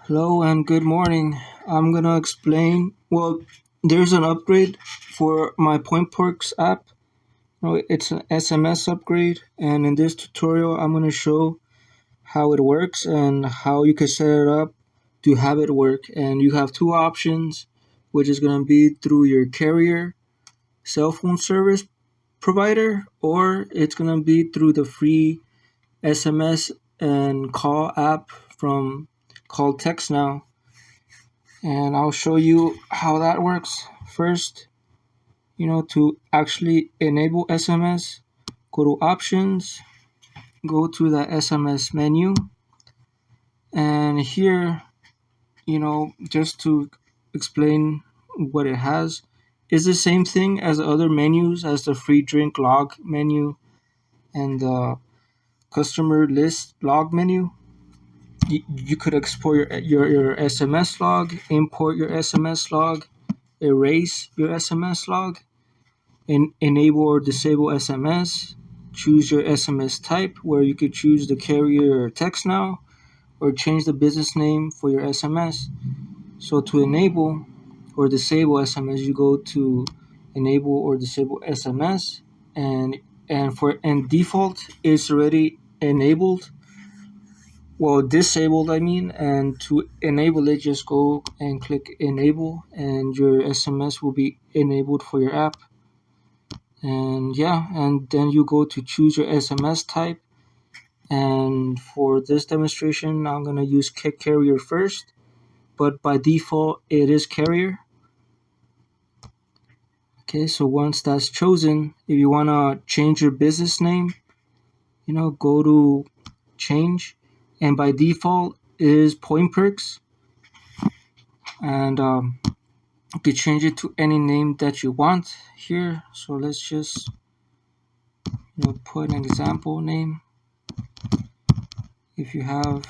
Hello and good morning. I'm gonna explain. Well, there's an upgrade for my PointPerks app. It's an SMS upgrade, and in this tutorial, I'm gonna show how it works and how you can set it up to have it work. And you have two options, which is gonna be through your carrier cell phone service provider, or it's gonna be through the free SMS and call app from called TextNow. And I'll show you how that works. First, to actually enable SMS, go to options, go to the SMS menu, and here, just to explain what it has, is the same thing as other menus, as the free drink log menu and the customer list log menu. You could export your SMS log, import your SMS log, erase your SMS log, enable or disable SMS, choose your SMS type, where you could choose the carrier or TextNow, or change the business name for your SMS. So to enable or disable SMS, you go to enable or disable SMS, and default is already enabled. Well, disabled, I mean, and to enable it, just go and click enable, and your SMS will be enabled for your app. And then you go to choose your SMS type. And for this demonstration, I'm going to use carrier first, but by default, it is carrier. Okay, so once that's chosen, if you want to change your business name, go to change, and by default it is PointPerks, and you can change it to any name that you want here. So let's just put an example name. If you have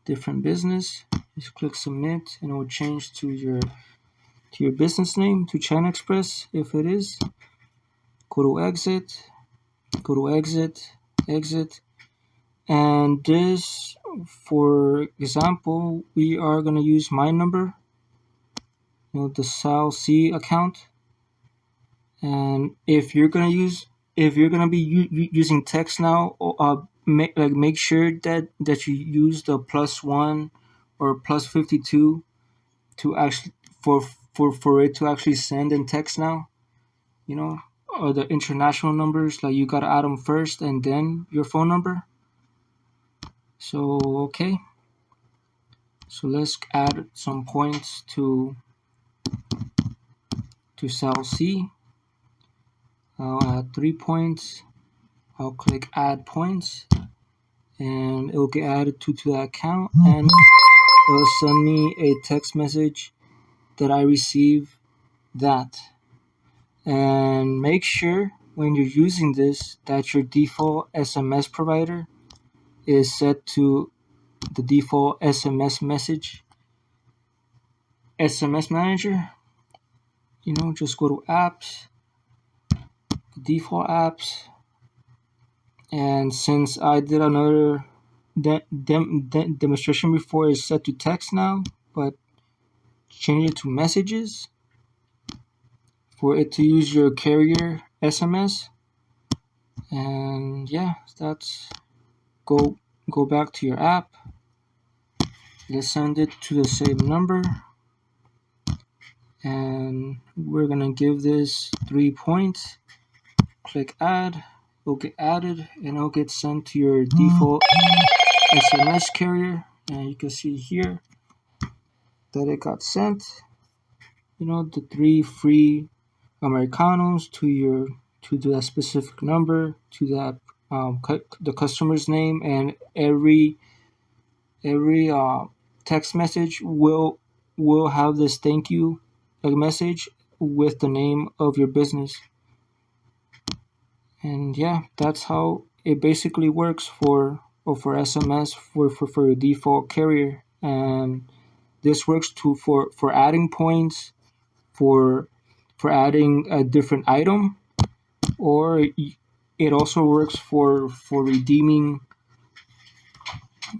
different business, just click submit, and it will change to your business name, to China Express if it is. Go to exit, exit, and this, for example, we are going to use my number, the Sal C account. And if you're going to be using TextNow, make sure that you use the +1 or +52 to actually for it to actually send in TextNow, or the international numbers, like you gotta add them first and then your phone number. So okay, so let's add some points to Sal C. I'll add 3 points. I'll click add points, and it will get added to the account, and it will send me a text message that I receive that. And make sure when you're using this that your default SMS provider is set to the default SMS manager. Just go to apps, default apps, and since I did another demonstration before, it's set to TextNow, but change it to messages for it to use your carrier SMS. And that's go back to your app. Let's send it to the same number, and we're gonna give this 3 points. Click add. It'll get added, and it'll get sent to your default SMS carrier. And you can see here that it got sent. The 3 free Americanos to that specific number, to that the customer's name, and every text message will have this thank you message with the name of your business. And that's how it basically works for SMS for your default carrier. and this works for adding points, for adding a different item, or it also works for redeeming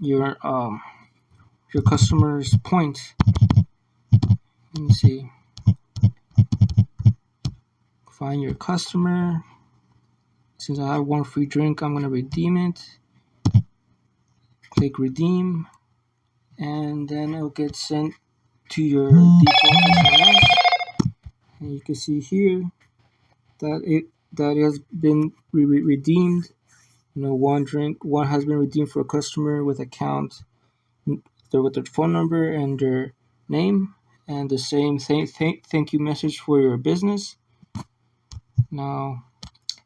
your customers' points. Let me see. Find your customer. Since I have one free drink, I'm gonna redeem it. Click redeem, and then it'll get sent to your default SMS. And you can see here that it has been redeemed. One has been redeemed for a customer with account, with their phone number and their name, and the same thank you message for your business. Now,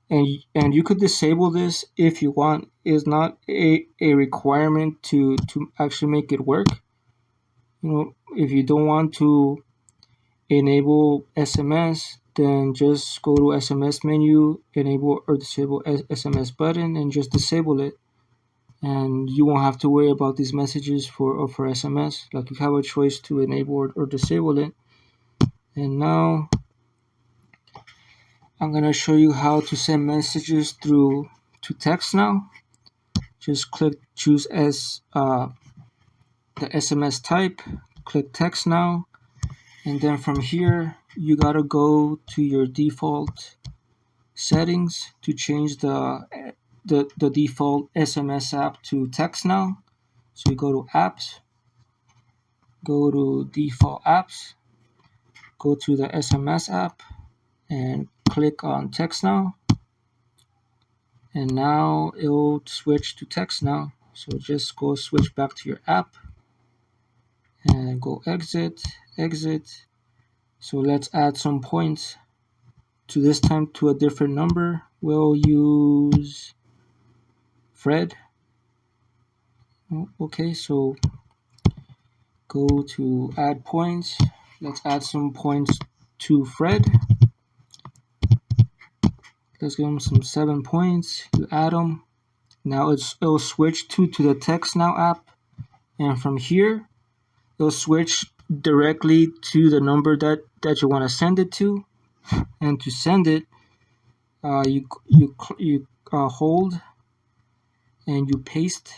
and you could disable this if you want. It's not a requirement to actually make it work. If you don't want to enable SMS, then just go to SMS menu, enable or disable SMS button, and just disable it. And you won't have to worry about these messages for SMS. Like, you have a choice to enable or disable it. And now I'm gonna show you how to send messages to text now. Just choose as the SMS type, click text now, and then from here you gotta go to your default settings to change the default SMS app to text now. So you go to apps, go to default apps, go to the SMS app, and click on text now. And now it'll switch to text now. So just go switch back to your app and go exit. So let's add some points to this time to a different number. We'll use Fred. Okay, so go to add points. Let's add some points to Fred. Let's give him some 7 points. You add them. Now it'll switch to the text now app, and from here it'll switch directly to the number that you want to send it to. And to send it, you hold and you paste,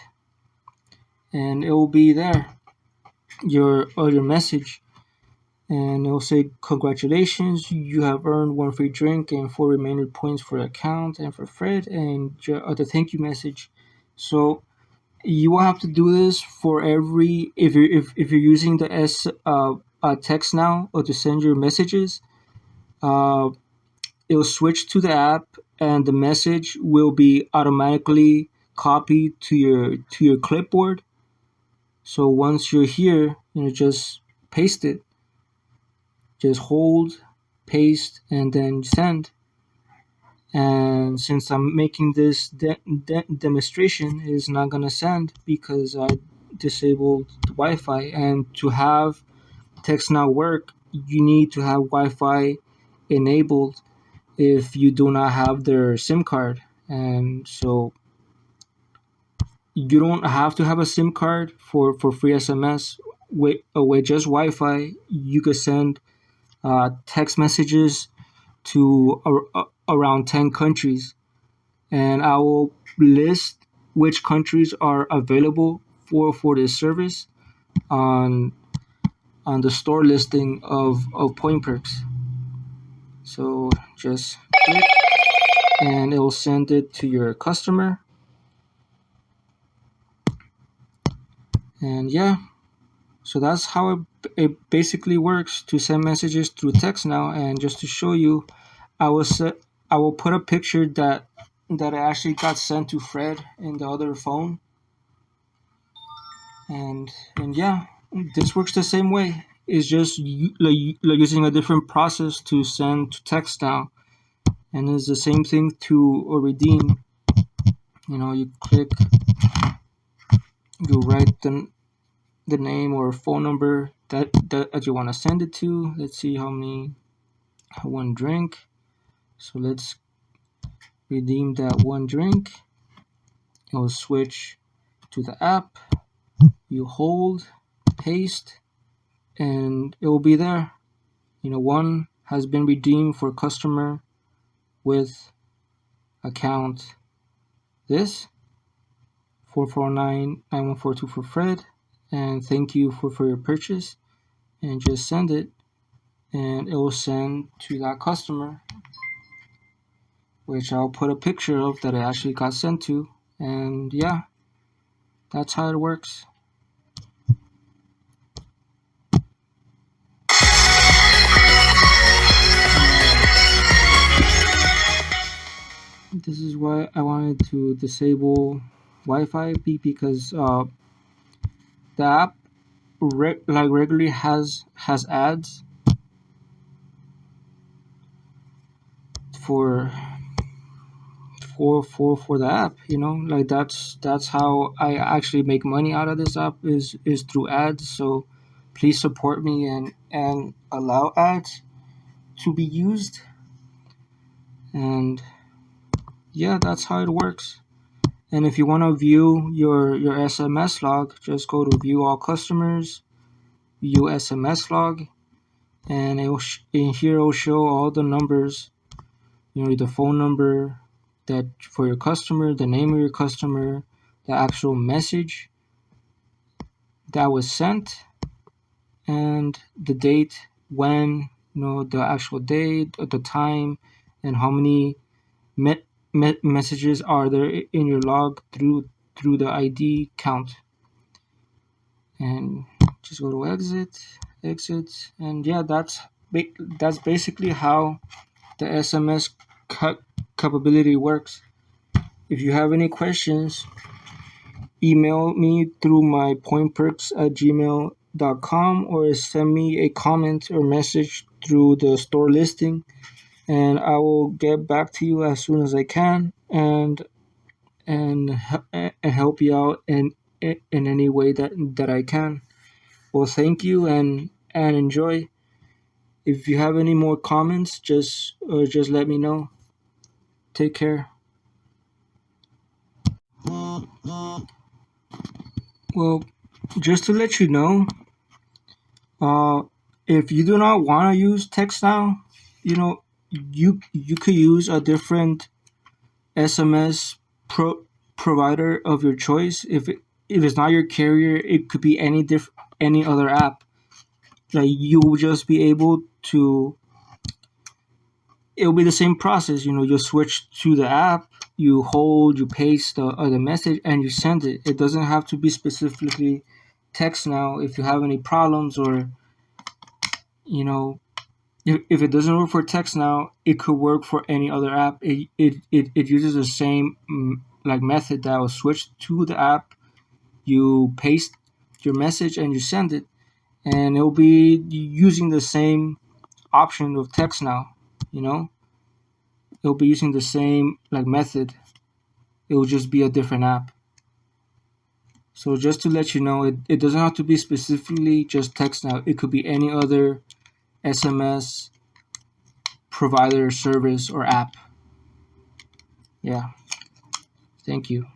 and it will be there, your message, and it will say, congratulations, you have earned 1 free drink and 4 remaining points for your account and for Fred, and the thank you message. So you will have to do this for every, if you're using the text now or to send your messages, it'll switch to the app, and the message will be automatically copied to your clipboard. So once you're here, just paste it. Just hold, paste, and then send. And since I'm making this demonstration, it's not gonna send because I disabled Wi-Fi. And to have text now work, you need to have Wi-Fi enabled if you do not have their SIM card. And so you don't have to have a SIM card for free SMS. With just Wi-Fi, you could send text messages to around 10 countries. And I will list which countries are available for this service on the store listing of Point Perks. So just click and it will send it to your customer. And yeah, so that's how it basically works to send messages through text now. And just to show you, I will put a picture that I actually got sent to Fred in the other phone. And yeah, this works the same way. It's just using a different process to send to text now. And it's the same thing to redeem. You click, you write the name or phone number that you want to send it to. Let's see how many, 1 drink. So let's redeem that 1 drink. It'll switch to the app. You hold, paste, and it will be there. One has been redeemed for customer with account this 4499142 for Fred, and thank you for your purchase, and just send it, and it will send to that customer, which I'll put a picture of that it actually got sent to. And yeah, that's how it works. This is why I wanted to disable Wi-Fi, because the app regularly has ads for the app. Like that's how I actually make money out of this app, is through ads. So please support me and allow ads to be used. And yeah, that's how it works. And if you want to view your SMS log, just go to view all customers, view SMS log, and in here it will show all the numbers, the phone number that for your customer, the name of your customer, the actual message that was sent, and the date when, the actual date, the time, and how many messages are there in your log through the ID count. And just go to exit, and yeah, that's basically how the SMS capability works. If you have any questions, email me through my pointperks@gmail.com, or send me a comment or message through the store listing, and I will get back to you as soon as I can, and help you out in any way that I can. Well, thank you, and enjoy. If you have any more comments, just let me know. Take care. Well, just to let you know, if you do not want to use TextNow, you could use a different SMS provider of your choice. If it's not your carrier, it could be any other app. Like, you will just be able to. It'll be the same process. You switch to the app, you hold, you paste the message, and you send it. It doesn't have to be specifically TextNow. If you have any problems, or if it doesn't work for TextNow, it could work for any other app. It uses the same method that will switch to the app. You paste your message and you send it, and it'll be using the same option of TextNow. It'll be using the same method. It will just be a different app. So just to let you know, it doesn't have to be specifically just TextNow. It could be any other SMS provider, service, or app. Yeah. Thank you.